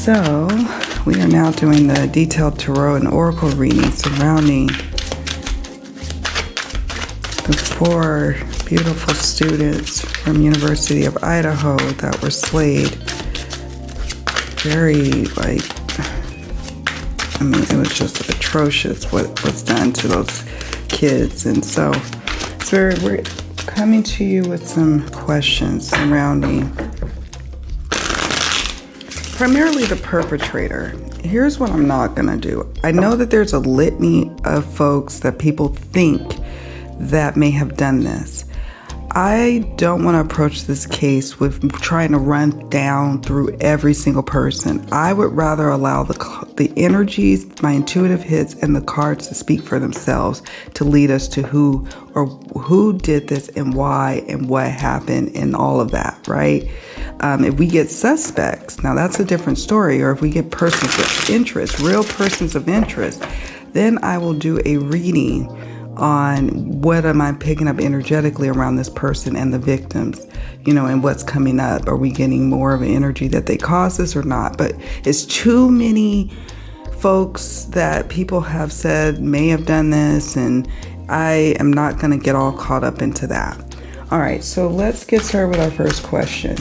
So we are now doing the detailed tarot and oracle reading surrounding the 4 beautiful students from University of Idaho that were slayed. Very, it was just atrocious what was done to those kids. And so we're coming to you with some questions surrounding primarily the perpetrator. Here's what I'm not gonna do. I know that there's a litany of folks that people think that may have done this. I don't want to approach this case with trying to run down through every single person. I would rather allow the energies, my intuitive hits, and the cards to speak for themselves to lead us to who did this and why and what happened and all of that, right? If we get suspects, now that's a different story, or if we get persons of interest, real persons of interest, then I will do a reading on what am I picking up energetically around this person and the victims, and what's coming up. Are we getting more of an energy that they caused this or not? But it's too many folks that people have said may have done this, and I am not going to get all caught up into that. All right, so let's get started with our first question.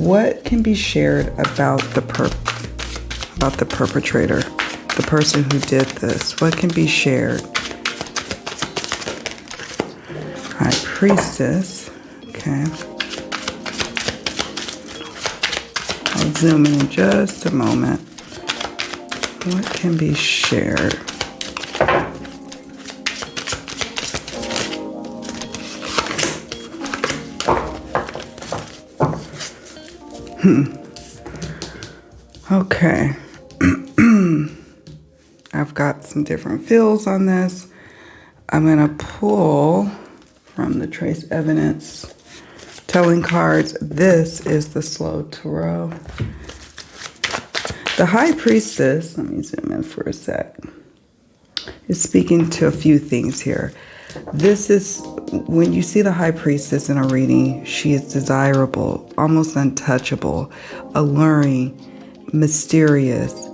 What can be shared about the perpetrator, the person who did this? What can be shared? High Priestess. Okay. I'll zoom in just a moment. What can be shared? Okay. I've got some different feels on this. I'm going to pull from the Trace Evidence Telling cards. This is the Slow Tarot. The High Priestess, let me zoom in for a sec, is speaking to a few things here. This is, when you see the High Priestess in a reading, she is desirable, almost untouchable, alluring, mysterious,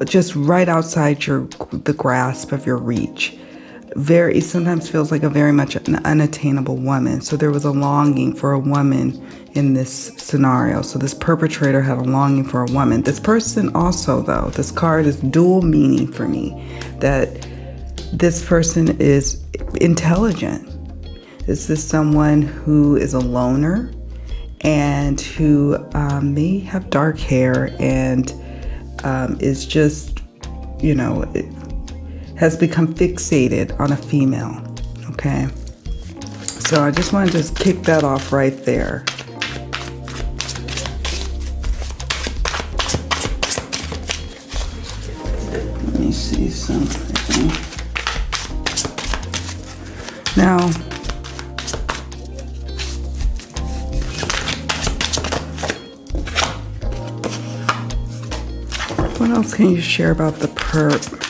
just right outside the grasp of your reach. It sometimes feels like very much an unattainable woman. So there was a longing for a woman in this scenario. So this perpetrator had a longing for a woman. This person also, though, this card is dual meaning for me, that this person is intelligent. This is someone who is a loner and who may have dark hair and is just, has become fixated on a female. Okay. So I just want to just kick that off right there. Let me see something. Now, what else can you share about the perp?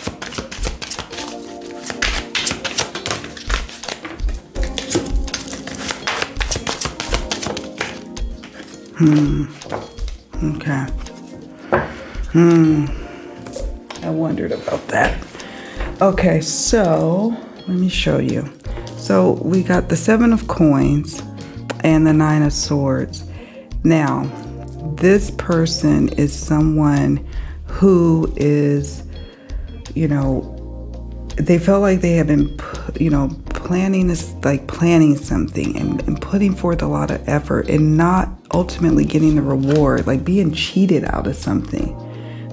Okay. I wondered about that. Okay, so let me show you. So we got the 7 of Coins and the 9 of Swords. Now, this person is someone who is, they felt like they have been, planning this, like planning something and putting forth a lot of effort and not ultimately getting the reward, like being cheated out of something.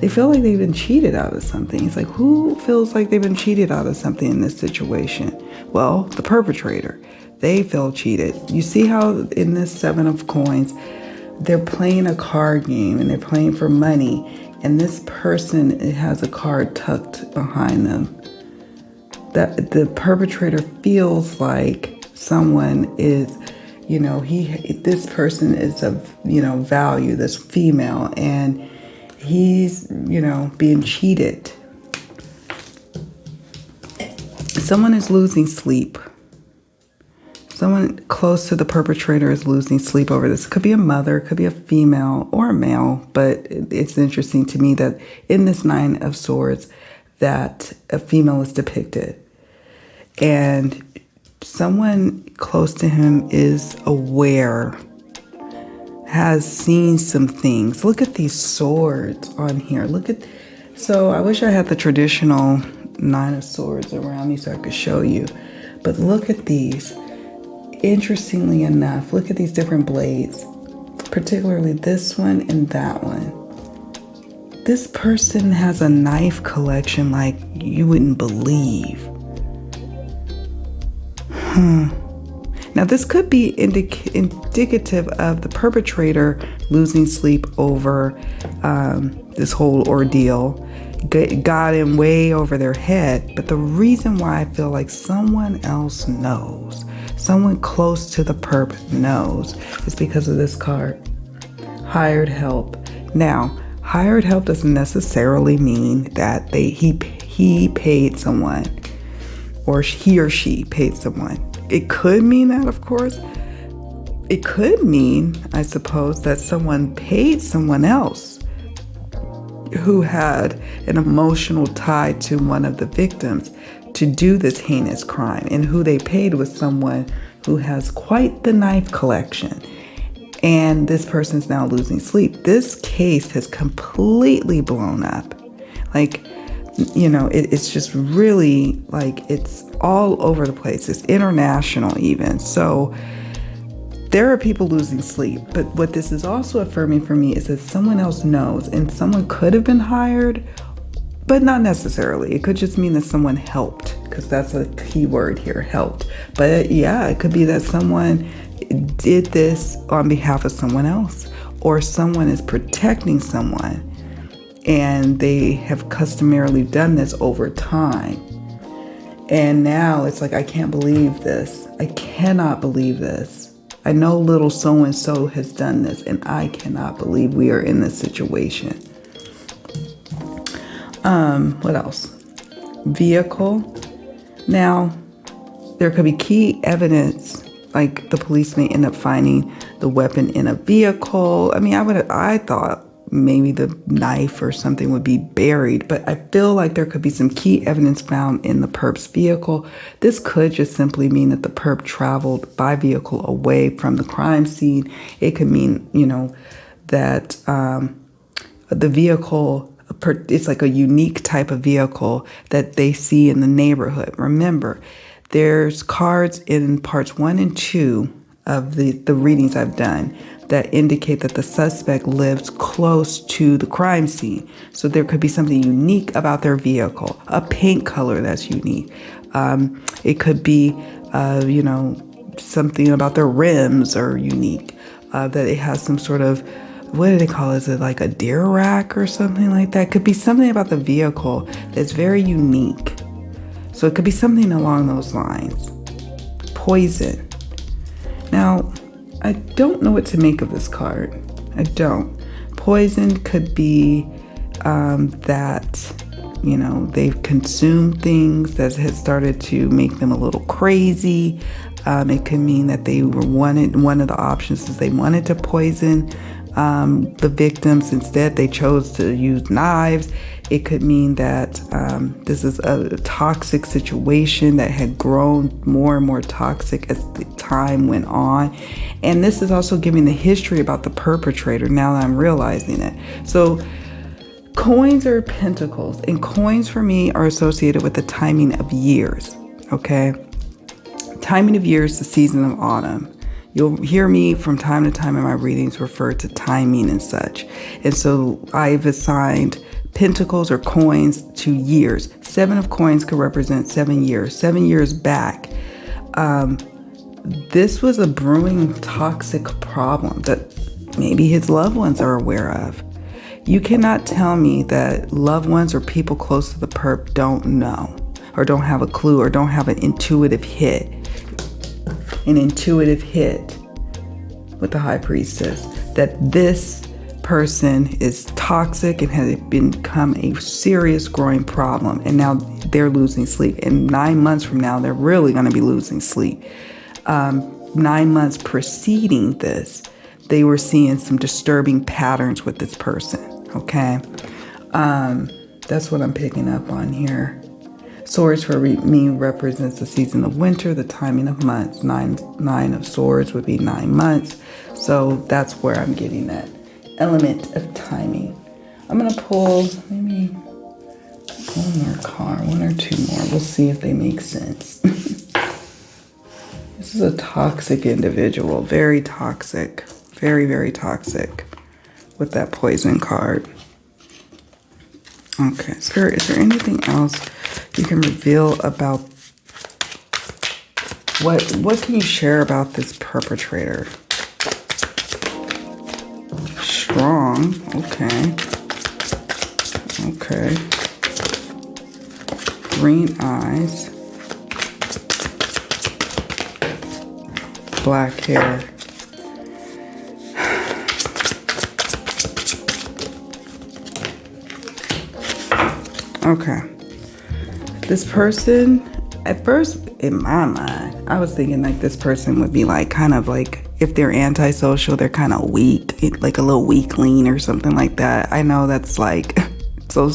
They feel like they've been cheated out of something. It's like, who feels like they've been cheated out of something in this situation? Well, the perpetrator. They feel cheated. You see how in this 7 of Coins, they're playing a card game and they're playing for money. And this person has a card tucked behind them. That the perpetrator feels like someone is, this person is of, value, this female, and he's, being cheated. Someone is losing sleep. Someone close to the perpetrator is losing sleep over this. It could be a mother, it could be a female or a male, but it's interesting to me that in this Nine of Swords that a female is depicted. And someone close to him is aware, has seen some things. Look at these swords on here. So I wish I had the traditional Nine of Swords around me so I could show you. But look at these. Interestingly enough, look at these different blades, particularly this one and that one. This person has a knife collection like you wouldn't believe. Now, this could be indicative of the perpetrator losing sleep over this whole ordeal. Got in way over their head. But the reason why I feel like someone else knows, someone close to the perp knows, is because of this card, hired help. Now, hired help doesn't necessarily mean that he paid someone, or he or she paid someone. It could mean that, of course. It could mean, I suppose, that someone paid someone else who had an emotional tie to one of the victims to do this heinous crime, and who they paid was someone who has quite the knife collection. And this person's now losing sleep. This case has completely blown up. It's just really it's all over the place. It's international even. So there are people losing sleep. But what this is also affirming for me is that someone else knows, and someone could have been hired, but not necessarily. It could just mean that someone helped, because that's a key word here, helped. But yeah, it could be that someone did this on behalf of someone else, or someone is protecting someone, and they have customarily done this over time. And now it's like, I can't believe this. I cannot believe this. I know little so-and-so has done this, and I cannot believe we are in this situation. What else? Vehicle. Now, there could be key evidence, like the police may end up finding the weapon in a vehicle. I mean, I thought maybe the knife or something would be buried, but I feel like there could be some key evidence found in the perp's vehicle. This could just simply mean that the perp traveled by vehicle away from the crime scene. It could mean, that the vehicle, it's like a unique type of vehicle that they see in the neighborhood. Remember, there's cards in parts 1 and 2 of the readings I've done that indicate that the suspect lives close to the crime scene. So there could be something unique about their vehicle, a paint color that's unique. It could be, something about their rims are unique, that it has some sort of, what do they call it? Is it like a deer rack or something like that? It could be something about the vehicle that's very unique. So it could be something along those lines. Poison. Now, I don't know what to make of this card. I don't. Poison could be that, they've consumed things that has started to make them a little crazy. It could mean that one of the options is they wanted to poison the victims. Instead, they chose to use knives. It could mean that this is a toxic situation that had grown more and more toxic as the time went on. And this is also giving the history about the perpetrator now that I'm realizing it. So coins are pentacles, and coins for me are associated with the timing of years, okay? Timing of years, the season of autumn. You'll hear me from time to time in my readings refer to timing and such. And so I've assigned pentacles or coins to years. 7 of coins could represent 7 years. 7 years back, this was a brewing toxic problem that maybe his loved ones are aware of. You cannot tell me that loved ones or people close to the perp don't know, or don't have a clue, or don't have an intuitive hit. an intuitive hit with the High Priestess, that this person is toxic and has become a serious growing problem, and now they're losing sleep. And 9 months from now, they're really going to be losing sleep. 9 months preceding this, they were seeing some disturbing patterns with this person. Okay, that's what I'm picking up on here. Swords for me represents the season of winter, the timing of months. Nine of Swords would be 9 months. So that's where I'm getting that element of timing. I'm going to pull maybe one more card, one or two more. We'll see if they make sense. This is a toxic individual, very toxic, very, very toxic with that poison card. Okay, Spirit, is there anything else you can reveal about what can you share about this perpetrator? Strong, okay. Okay. Green eyes. Black hair. Okay. This person, at first, in my mind, I was thinking like this person would be like kind of like, if they're antisocial, they're kind of weak, like a little weakling or something like that. I know that's like, so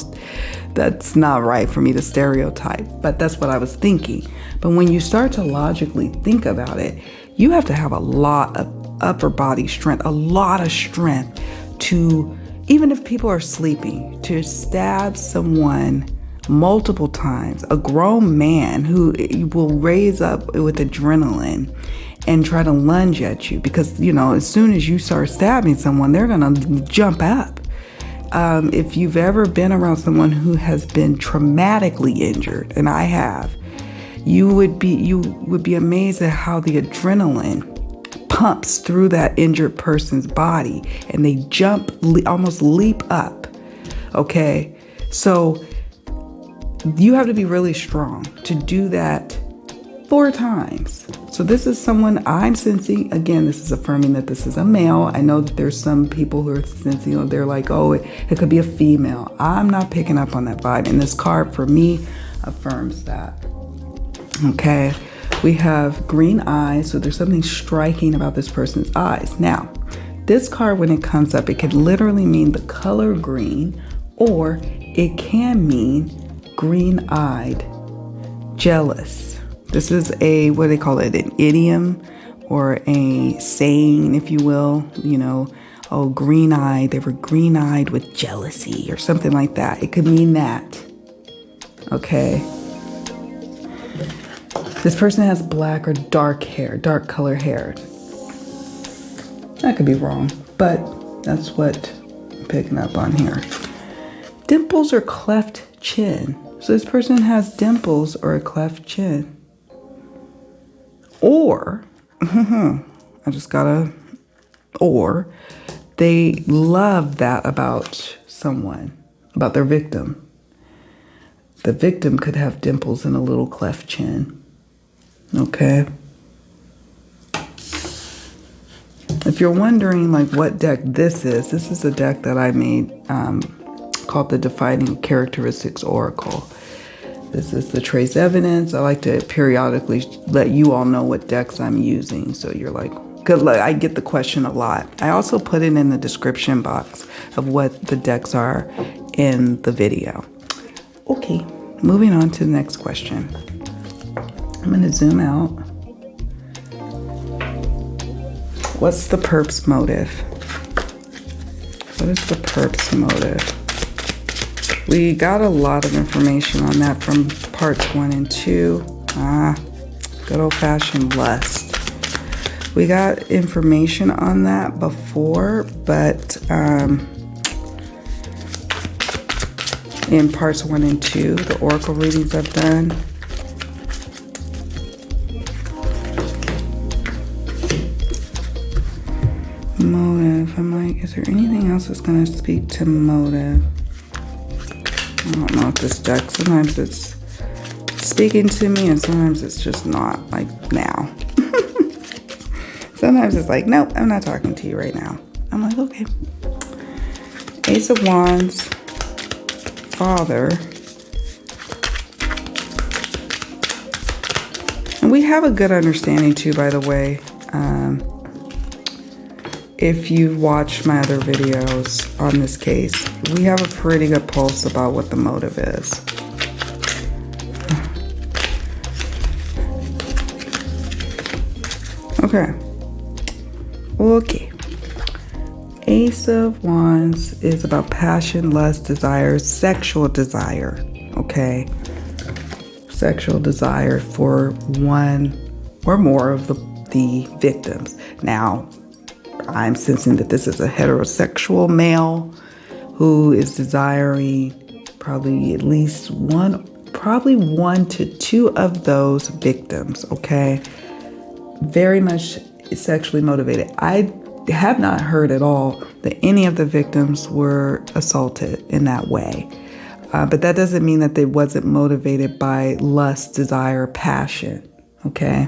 that's not right for me to stereotype, but that's what I was thinking. But when you start to logically think about it, you have to have a lot of upper body strength, a lot of strength to, even if people are sleeping, to stab someone multiple times, a grown man who will raise up with adrenaline and try to lunge at you, because, you know, as soon as you start stabbing someone, they're going to jump up. If you've ever been around someone who has been traumatically injured, and I have, you would be amazed at how the adrenaline pumps through that injured person's body, and they jump, almost leap up. Okay, so you have to be really strong to do that 4 times. So this is someone I'm sensing. Again, this is affirming that this is a male. I know that there's some people who are sensing, they're like, oh, it could be a female. I'm not picking up on that vibe. And this card for me affirms that. Okay, we have green eyes. So there's something striking about this person's eyes. Now, this card, when it comes up, it could literally mean the color green, or it can mean green-eyed, jealous. This is a, what do they call it, an idiom or a saying, if you will, you know, oh, green-eyed, they were green-eyed with jealousy or something like that. It could mean that, okay? This person has black or dark hair, dark color hair. That could be wrong, but that's what I'm picking up on here. Dimples or cleft chin. So this person has dimples or a cleft chin. Or, or they love that about someone, about their victim. The victim could have dimples and a little cleft chin. Okay. If you're wondering like what deck this is a deck that I made called the Defining Characteristics Oracle. This is the trace evidence. I like to periodically let you all know what decks I'm using. So you're like, good luck. I get the question a lot. I also put it in the description box of what the decks are in the video. Okay, moving on to the next question. I'm going to zoom out. What's the perp's motive? What is the perp's motive? We got a lot of information on that from parts 1 and 2. Good old-fashioned lust. We got information on that before, but in parts 1 and 2, the oracle readings I've done. Motive. I'm like, is there anything else that's going to speak to motive? I don't know if this deck, sometimes it's speaking to me and sometimes it's just not, like now. Sometimes it's like, nope, I'm not talking to you right now. I'm like, okay. Ace of Wands, father. And we have a good understanding too, by the way. If you've watched my other videos on this case, we have a pretty good pulse about what the motive is. Okay. Ace of Wands is about passion, lust, desire, sexual desire. Okay. Sexual desire for one or more of the victims. Now, I'm sensing that this is a heterosexual male who is desiring probably at least one to two of those victims, okay? Very much sexually motivated. I have not heard at all that any of the victims were assaulted in that way. But that doesn't mean that they wasn't motivated by lust, desire, passion, okay?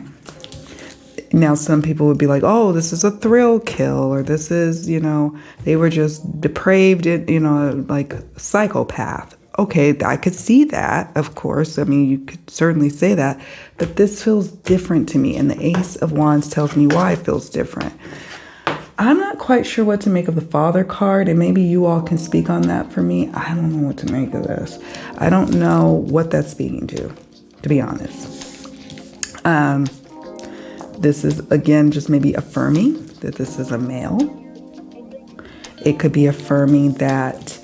Now, some people would be like, oh, this is a thrill kill, or this is, they were just depraved, like a psychopath. Okay, I could see that, of course. I mean, you could certainly say that, but this feels different to me, and the Ace of Wands tells me why it feels different. I'm not quite sure what to make of the Father card, and maybe you all can speak on that for me. I don't know what to make of this. I don't know what that's speaking to be honest. This is, again, just maybe affirming that this is a male. It could be affirming that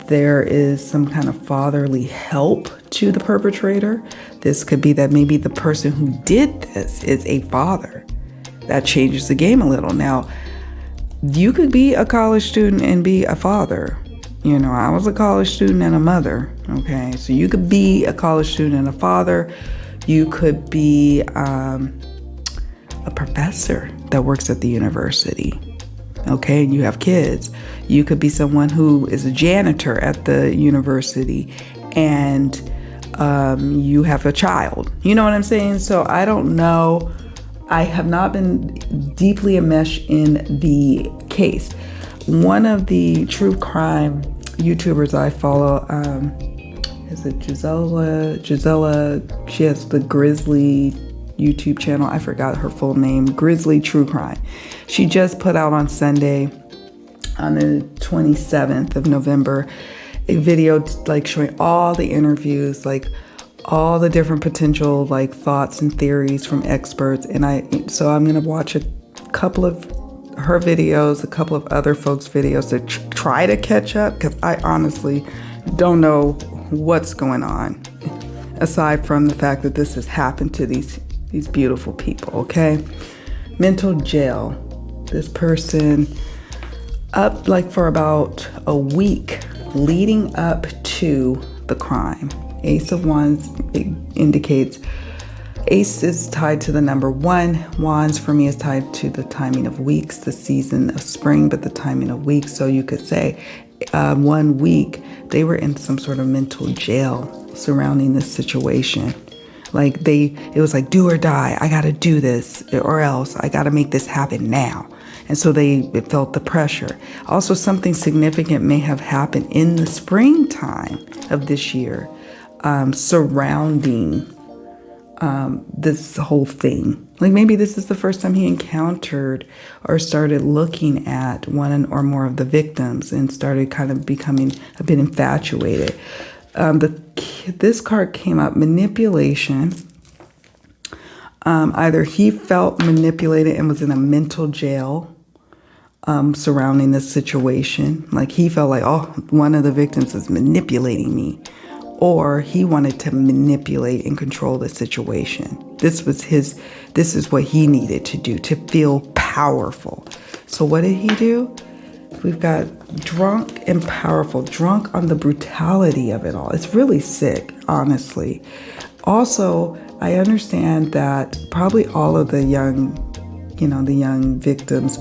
there is some kind of fatherly help to the perpetrator. This could be that maybe the person who did this is a father. That changes the game a little. Now, you could be a college student and be a father. I was a college student and a mother. Okay, so you could be a college student and a father. You could be a professor that works at the university. Okay, and you have kids. You could be someone who is a janitor at the university and you have a child. You know what I'm saying? So I don't know. I have not been deeply enmeshed in the case. One of the true crime YouTubers I follow, is it Gisela? She has the Grizzly YouTube channel. I forgot her full name. Grizzly True Crime. She just put out on Sunday, on the 27th of November, a video like showing all the interviews, like all the different potential like thoughts and theories from experts. And so I'm going to watch a couple of her videos, a couple of other folks' videos to try to catch up, because I honestly don't know what's going on aside from the fact that this has happened to these beautiful people. Okay. Mental jail. This person up like for about a week leading up to the crime. Ace of Wands indicates Ace is tied to the number 1. Wands for me is tied to the timing of weeks, the season of spring, but the timing of weeks. So you could say 1 week they were in some sort of mental jail surrounding this situation. Like it was like, do or die. I got to do this or else I got to make this happen now. And so they felt the pressure. Also, something significant may have happened in the springtime of this year surrounding this whole thing. Like maybe this is the first time he encountered or started looking at one or more of the victims and started kind of becoming a bit infatuated. This card came up, manipulation. Either he felt manipulated and was in a mental jail surrounding this situation. Like he felt like, oh, one of the victims is manipulating me. Or he wanted to manipulate and control the situation. This is what he needed to do to feel powerful. So what did he do? We've got drunk and powerful, drunk on the brutality of it all. It's really sick, honestly. Also, I understand that probably all of the young victims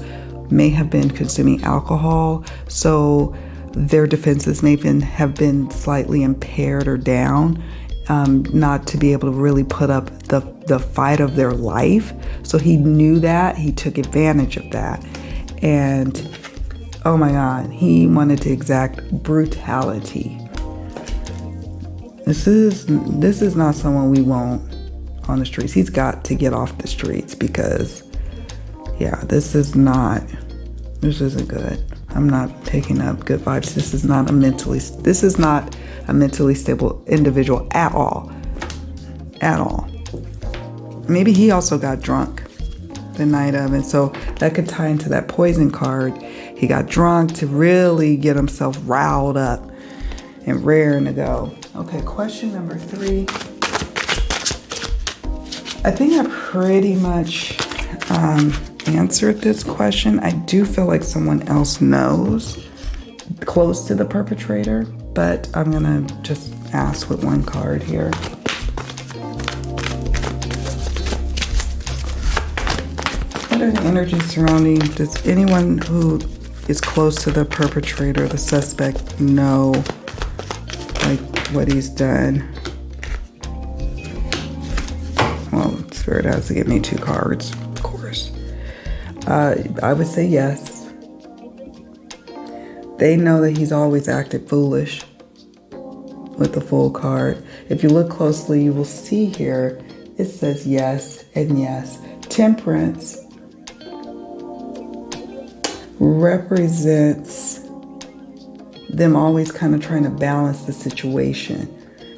may have been consuming alcohol. So their defenses may have been slightly impaired or down. not to be able to really put up the fight of their life. So he knew that. He took advantage of that. And oh my God, he wanted to exact brutality. This is not someone we want on the streets. He's got to get off the streets because, yeah, this isn't good. I'm not picking up good vibes. This is not a mentally stable individual at all. At all. Maybe he also got drunk the night of, and so that could tie into that poison card. He got drunk to really get himself riled up and raring to go. Okay, question number 3. I think I pretty much answered this question. I do feel like someone else knows close to the perpetrator, but I'm gonna just ask with one card here. What are the energies surrounding? Does anyone who is close to the perpetrator, the suspect, know like what he's done? Well, Spirit has to give me 2 cards, of course. I would say yes. They know that he's always acted foolish with the Fool card. If you look closely, you will see here, it says yes and yes. Temperance represents them always kind of trying to balance the situation,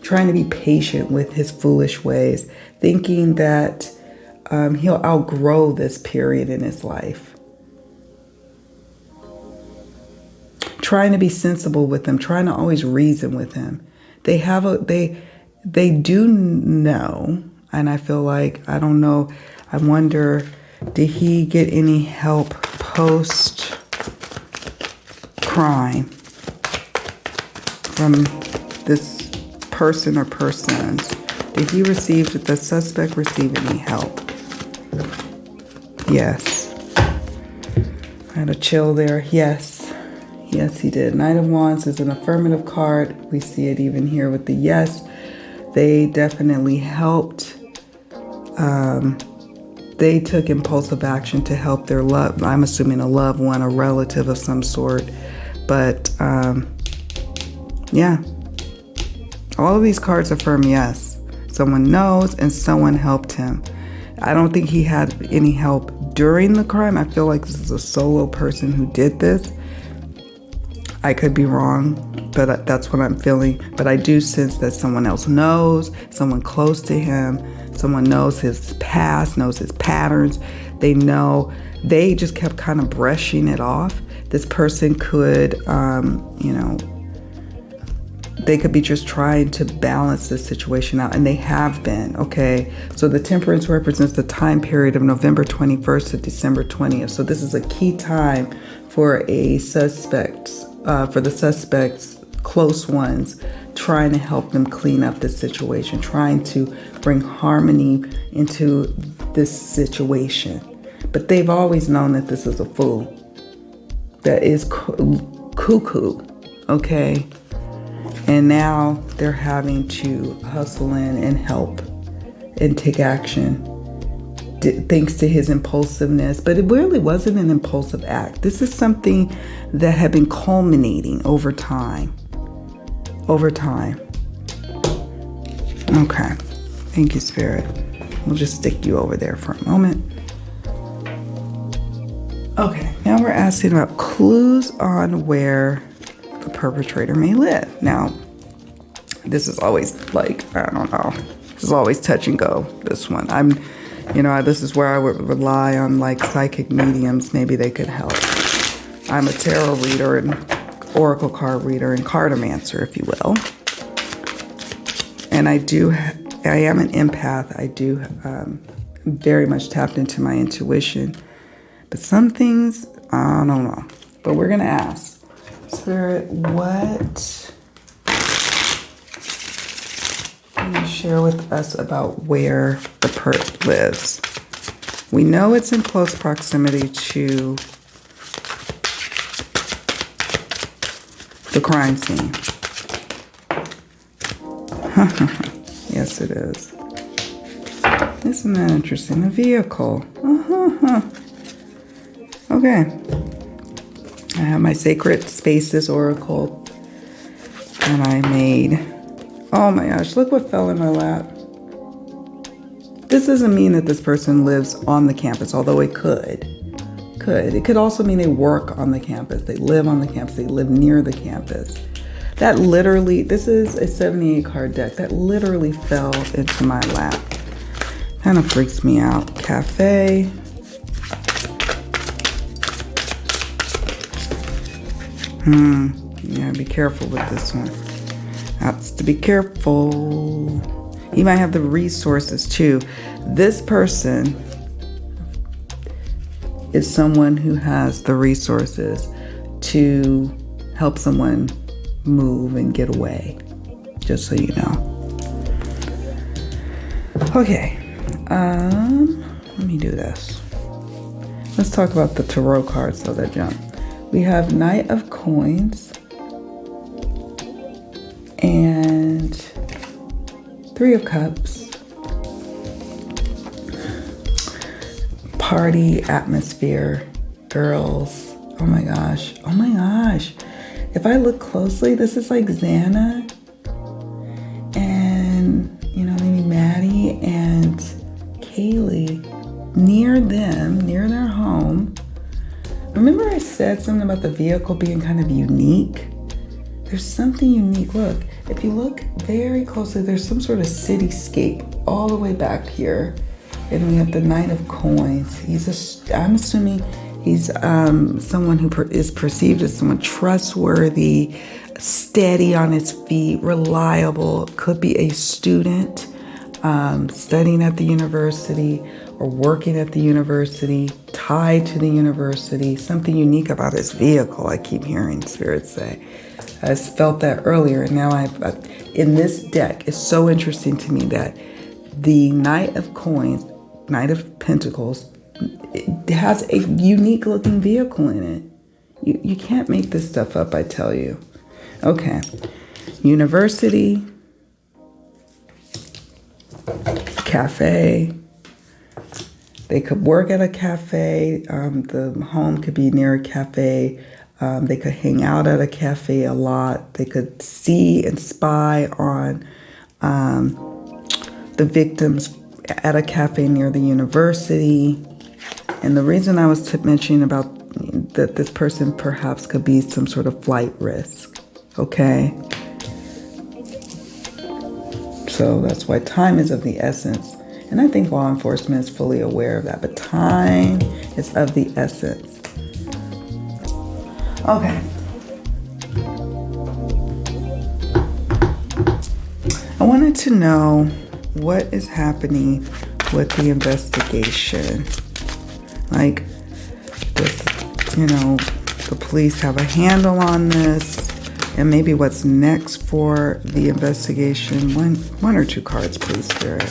trying to be patient with his foolish ways, thinking that he'll outgrow this period in his life. Trying to be sensible with him, trying to always reason with him. They do know, and I feel like, I don't know, I wonder, did he get any help post-crime from this person or persons? Did the suspect receive any help? Yes. I had a chill there. Yes. Yes, he did. Knight of Wands is an affirmative card. We see it even here with the yes. They definitely helped. They took impulsive action to help their love. I'm assuming a loved one, a relative of some sort. But yeah. All of these cards affirm yes. Someone knows and someone helped him. I don't think he had any help during the crime. I feel like this is a solo person who did this. I could be wrong, but that's what I'm feeling. But I do sense that someone else knows, someone close to him, someone knows his past, knows his patterns. They know. They just kept kind of brushing it off. This person could, they could be just trying to balance the situation out, and they have been, okay? So the Temperance represents the time period of November 21st to December 20th. So this is a key time for the suspect's close ones, trying to help them clean up the situation, trying to bring harmony into this situation. But they've always known that this is a fool that is cuckoo, okay? And now they're having to hustle in and help and take action thanks to his impulsiveness. But it really wasn't an impulsive act. This is something that had been culminating over time. Okay. Thank you, Spirit. We'll just stick you over there for a moment. Okay. Now we're asking about clues on where the perpetrator may live. Now, this is always like, I don't know. This is always touch and go, this one. This is where I would rely on like psychic mediums. Maybe they could help. I'm a tarot reader and oracle card reader and cartomancer, if you will. And I am an empath. I do very much tapped into my intuition. But some things, I don't know. But we're going to ask. Spirit, what can you share with us about where the perp lives? We know it's in close proximity to the crime scene. Yes, it is. Isn't that interesting? A vehicle. Okay. I have my Sacred Spaces Oracle. And I made... Oh my gosh, look what fell in my lap. This doesn't mean that this person lives on the campus, although it could. It could also mean they work on the campus. They live on the campus. They live near the campus. That literally, this is a 78 card deck. That literally fell into my lap. Kind of freaks me out. Cafe. Yeah, be careful with this one. Has to be careful. You might have the resources too. This person is someone who has the resources to help someone move and get away, just so you know. Okay, let me do this. Let's talk about the tarot cards so that jump. We have Knight of Coins and Three of Cups. Party atmosphere, girls. Oh my gosh. If I look closely, this is like Xana and, maybe Maddie and Kaylee near them, near their home. Remember I said something about the vehicle being kind of unique? There's something unique. Look, if you look very closely, there's some sort of cityscape all the way back here. And we have the Knight of Coins. I'm assuming he's someone who is perceived as someone trustworthy, steady on his feet, reliable. Could be a student studying at the university or working at the university, tied to the university. Something unique about his vehicle, I keep hearing spirits say. I felt that earlier, and now in this deck, it's so interesting to me that the Knight of Coins, Knight of Pentacles, it has a unique looking vehicle in it. You can't make this stuff up, I tell you. Okay. University. Cafe. They could work at a cafe. The home could be near a cafe. They could hang out at a cafe a lot. They could see and spy on the victims at a cafe near the university. And the reason I was mentioning about that this person perhaps could be some sort of flight risk. Okay. So that's why time is of the essence. And I think law enforcement is fully aware of that. But time is of the essence. Okay. I wanted to know what is happening with the investigation. Like, does, the police have a handle on this? And maybe what's next for the investigation? One or two cards, please, Spirit.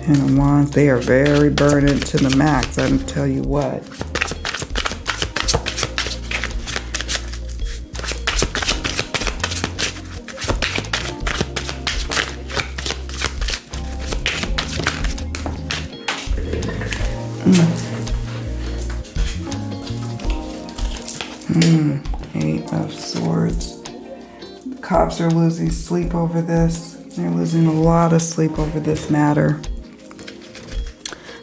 Ten of Wands. They are very burdened to the max, I can tell you what. Eight of Swords. The cops are losing sleep over this. They're losing a lot of sleep over this matter.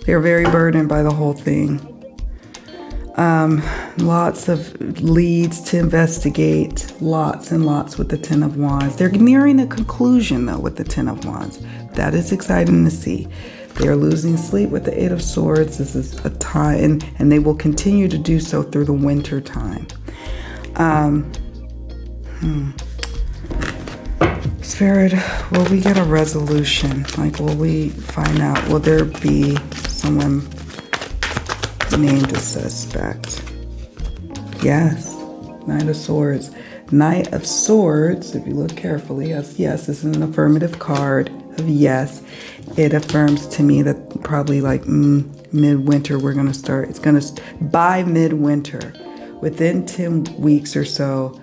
They're very burdened by the whole thing. Lots of leads to investigate. Lots and lots with the Ten of Wands. They're nearing a conclusion, though, with the Ten of Wands. That is exciting to see. They are losing sleep with the Eight of Swords. This is a time, and they will continue to do so through the winter time. Spirit, will we get a resolution? Like, will we find out? Will there be someone named a suspect? Yes. Knight of Swords. Knight of Swords, if you look carefully, yes, this is an affirmative card of yes. It affirms to me that probably like midwinter we're going to start. It's going to, by midwinter, within 10 weeks or so,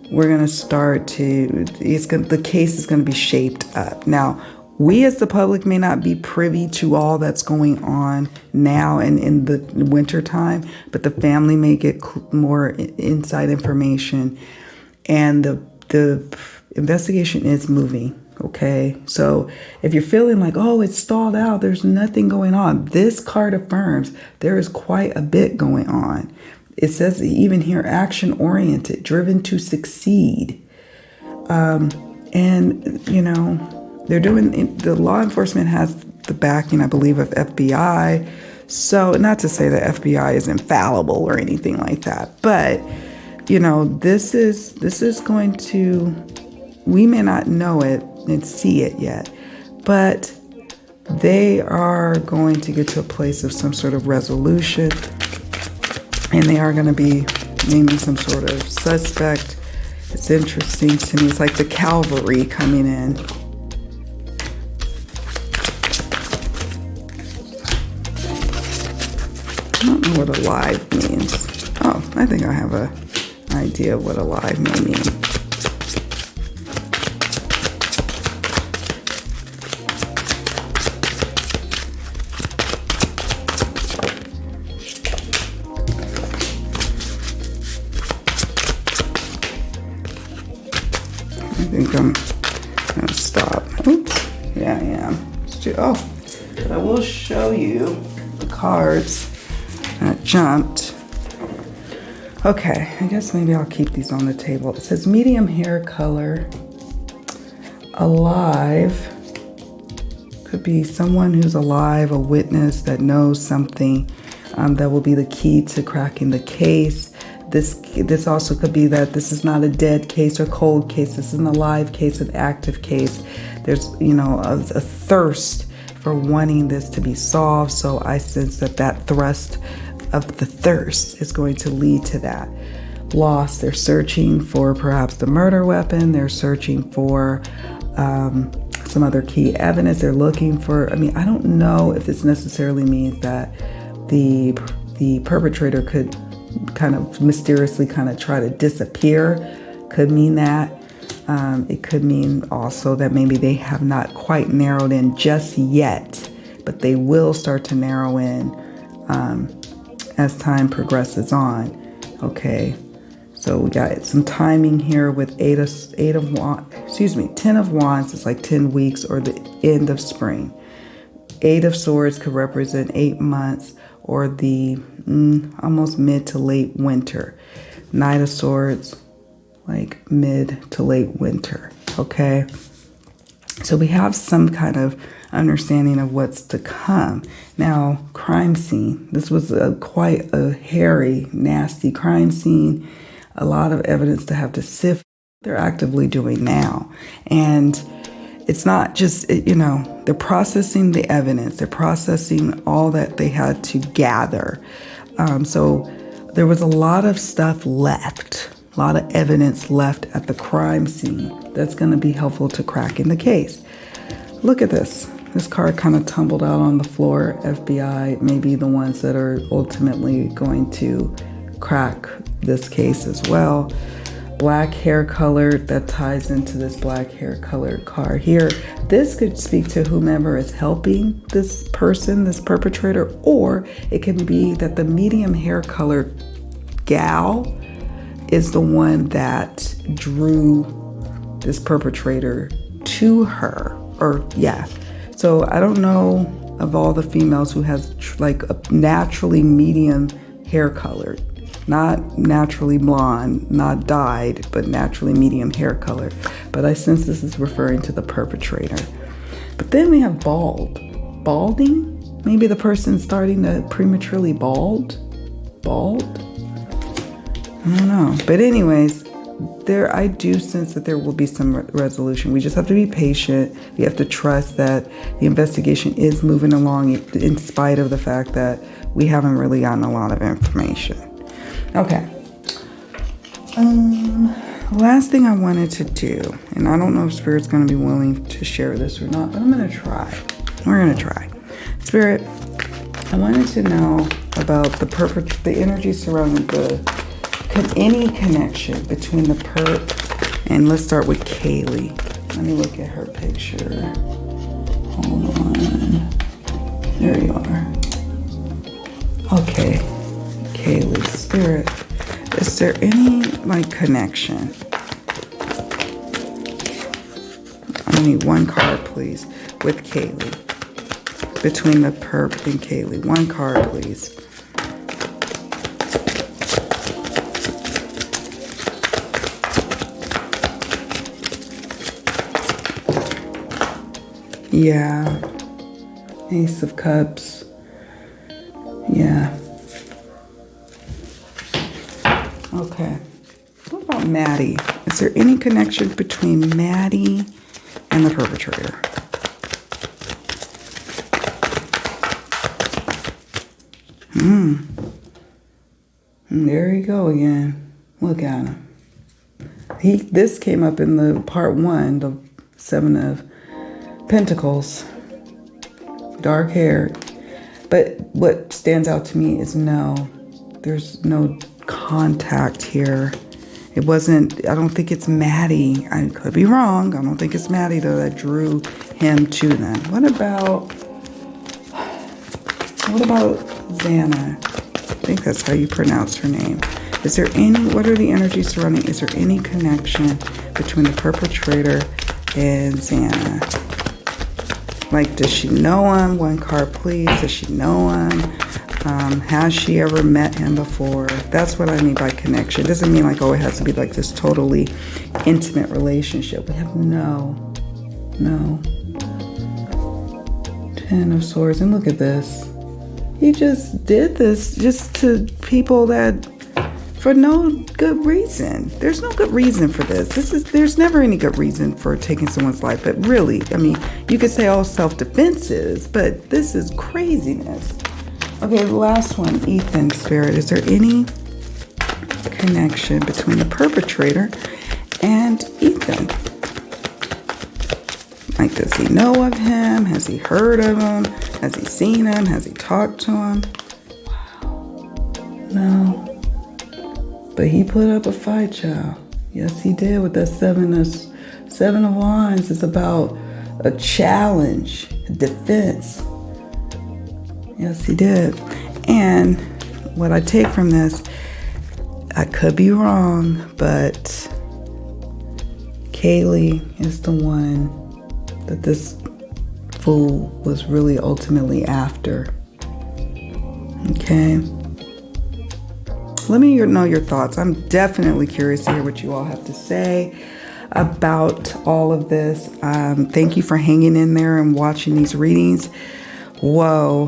we're going to start to, the case is going to be shaped up. Now, we as the public may not be privy to all that's going on now and in the winter time, but the family may get more inside information, and the investigation is moving. Okay, so if you're feeling like, oh, it's stalled out, there's nothing going on, this card affirms there is quite a bit going on. It says even here, action oriented, driven to succeed. And, you know, they're doing, the law enforcement has the backing, I believe, of FBI. So not to say that FBI is infallible or anything like that, but, you know, this is going to, we may not know it and see it yet, but they are going to get to a place of some sort of resolution, and they are going to be naming some sort of suspect. It's interesting to me. It's like the cavalry coming in. I don't know what alive means. Oh, I think I have an idea of what alive may mean. I think I'm gonna stop. Oops. Yeah, I am. Oh, but I will show you the cards that jumped. Okay, I guess maybe I'll keep these on the table. It says medium hair color, alive. Could be someone who's alive, a witness that knows something that will be the key to cracking the case. This also could be that this is not a dead case or cold case. This is an alive case, an active case. There's, you know, a thirst for wanting this to be solved. So I sense that thrust of the thirst is going to lead to that. Loss, they're searching for perhaps the murder weapon. They're searching for some other key evidence. They're looking for, I mean, I don't know if this necessarily means that the perpetrator could kind of mysteriously kind of try to disappear. Could mean that. It could mean also that maybe they have not quite narrowed in just yet, but they will start to narrow in as time progresses on. Okay, so we got some timing here with 10 of Wands is like 10 weeks or the end of spring. 8 of Swords could represent 8 months or the almost mid to late winter. Knight of Swords, like mid to late winter. Okay, so we have some kind of understanding of what's to come. Now, crime scene. This was quite a hairy, nasty crime scene. A lot of evidence to have to sift. They're actively doing now. And it's not just, you know, they're processing the evidence. They're processing all that they had to gather. So there was a lot of stuff left, a lot of evidence left at the crime scene that's going to be helpful to cracking the case. Look at this. This card kind of tumbled out on the floor. FBI may be the ones that are ultimately going to crack this case as well. Black hair color, that ties into this black hair colored card here. This could speak to whomever is helping this person, this perpetrator, or it can be that the medium hair colored gal is the one that drew this perpetrator to her, or yeah. So I don't know of all the females who has like a naturally medium hair colored. Not naturally blonde, not dyed, but naturally medium hair color. But I sense this is referring to the perpetrator. But then we have bald. Balding? Maybe the person's starting to prematurely bald? Bald? I don't know. But anyways, I do sense that there will be some resolution. We just have to be patient. We have to trust that the investigation is moving along in spite of the fact that we haven't really gotten a lot of information. Okay. Last thing I wanted to do, and I don't know if Spirit's going to be willing to share this or not, but I'm going to try. We're going to try. Spirit, I wanted to know about the energy surrounding any connection between the perp And let's start with Kaylee. Let me look at her picture. Hold on. There you are. Okay. Kaylee, Spirit. Is there any, like, connection? I need one card, please, with Kaylee. Between the perp and Kaylee. One card, please. Yeah. Ace of Cups. Yeah. Okay. What about Maddie? Is there any connection between Maddie and the perpetrator? There you go again. Look at him. This came up in the part 1, the 7 of Pentacles. Dark hair. But what stands out to me is no. There's no contact here. It wasn't, I don't think it's Maddie. I could be wrong. I don't think it's Maddie, though, that drew him to them. What about Xana? I think that's how you pronounce her name. Is there any, what are the energies surrounding? Is there any connection between the perpetrator and Xana? Like, does she know him? One card, please. Does she know him? Has she ever met him before? That's what I mean by connection. It doesn't mean like, oh, it has to be like this totally intimate relationship. We have no. 10 of Swords. And look at this. He just did this just to people that, for no good reason. There's no good reason for this. There's never any good reason for taking someone's life. But really, I mean, you could say all self-defense is, but this is craziness. Okay, the last one, Ethan, Spirit. Is there any connection between the perpetrator and Ethan? Like, does he know of him? Has he heard of him? Has he seen him? Has he talked to him? Wow. No. But he put up a fight, child. Yes, he did with that Seven of Wands. It's about a challenge, a defense. Yes, he did. And what I take from this, I could be wrong, but Kaylee is the one that this fool was really ultimately after. Okay. Let me know your thoughts. I'm definitely curious to hear what you all have to say about all of this. Thank you for hanging in there and watching these readings. Whoa,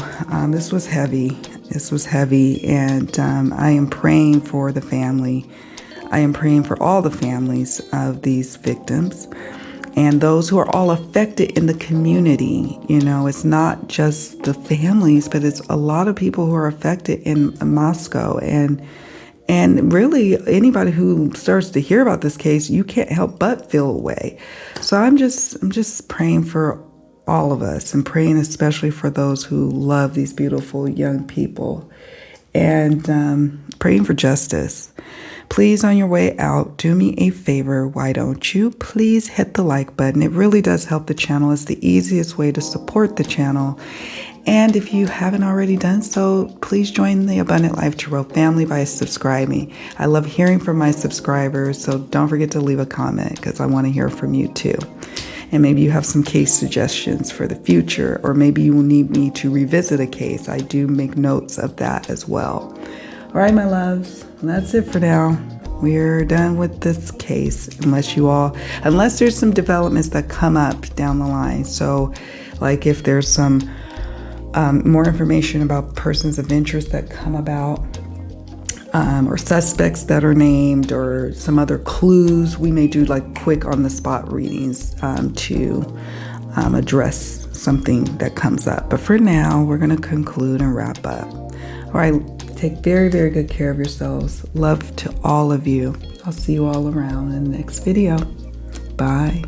this was heavy. This was heavy, and I am praying for the family. I am praying for all the families of these victims and those who are all affected in the community. You know, it's not just the families, but it's a lot of people who are affected in Moscow, and really anybody who starts to hear about this case, you can't help but feel away. So I'm just praying for all of us, and praying especially for those who love these beautiful young people, and praying for justice. Please, on your way out, do me a favor. Why don't you please hit the like button? It really does help the channel. It's the easiest way to support the channel. And if you haven't already done so, please join the Abundant Life Tarot family by subscribing. I love hearing from my subscribers, so don't forget to leave a comment, because I want to hear from you too. And maybe you have some case suggestions for the future, or maybe you will need me to revisit a case. I do make notes of that as well. All right, my loves, that's it for now. We're done with this case, unless there's some developments that come up down the line. So, like if there's some more information about persons of interest that come about, or suspects that are named, or some other clues, we may do like quick on the spot readings to address something that comes up. But for now, we're going to conclude and wrap up. All right, take very, very good care of yourselves. Love to all of you. I'll see you all around in the next video. Bye.